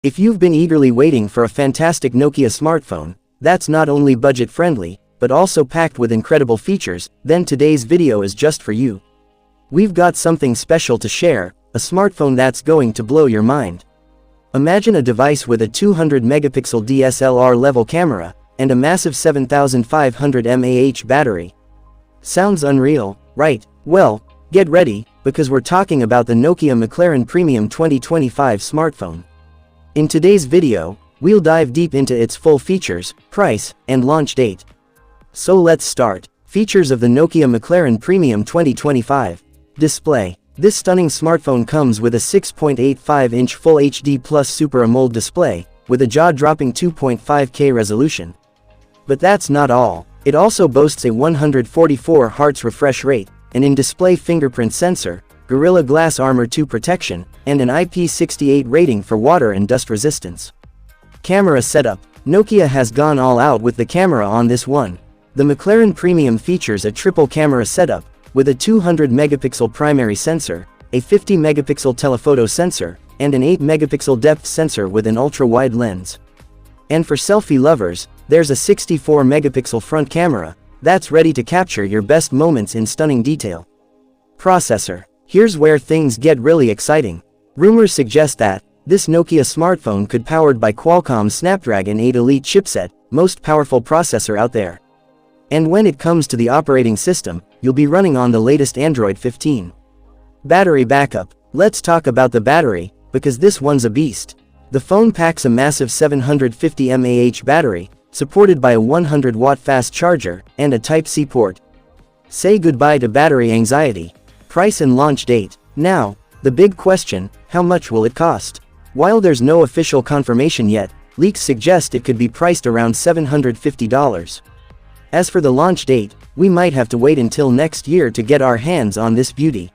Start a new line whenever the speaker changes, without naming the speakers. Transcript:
If you've been eagerly waiting for a fantastic Nokia smartphone, that's not only budget-friendly, but also packed with incredible features, then today's video is just for you. We've got something special to share, a smartphone that's going to blow your mind. Imagine a device with a 200-megapixel DSLR level camera, and a massive 7500 mAh battery. Sounds unreal, right? Well, get ready, because we're talking about the Nokia McLaren Premium 2025 smartphone. In today's video, we'll dive deep into its full features, price, and launch date. So let's start. Features of the Nokia McLaren Premium 2025. Display. This stunning smartphone comes with a 6.85-inch Full HD Plus Super AMOLED display, with a jaw-dropping 2.5K resolution. But that's not all. It also boasts a 144 Hz refresh rate, an in-display fingerprint sensor, Gorilla Glass Armor 2 protection, and an IP68 rating for water and dust resistance. Camera setup. Nokia has gone all out with the camera on this one. The McLaren Premium features a triple camera setup, with a 200-megapixel primary sensor, a 50-megapixel telephoto sensor, and an 8-megapixel depth sensor with an ultra-wide lens. And for selfie lovers, there's a 64-megapixel front camera, that's ready to capture your best moments in stunning detail. Processor. Here's where things get really exciting. Rumors suggest that this Nokia smartphone could be powered by Qualcomm's Snapdragon 8 Elite chipset, most powerful processor out there. And when it comes to the operating system, you'll be running on the latest Android 15. Battery backup. Let's talk about the battery, because this one's a beast. The phone packs a massive 750 mAh battery, supported by a 100-watt fast charger, and a Type-C port. Say goodbye to battery anxiety. Price and launch date. Now, the big question, how much will it cost? While there's no official confirmation yet, leaks suggest it could be priced around $750. As for the launch date, we might have to wait until next year to get our hands on this beauty.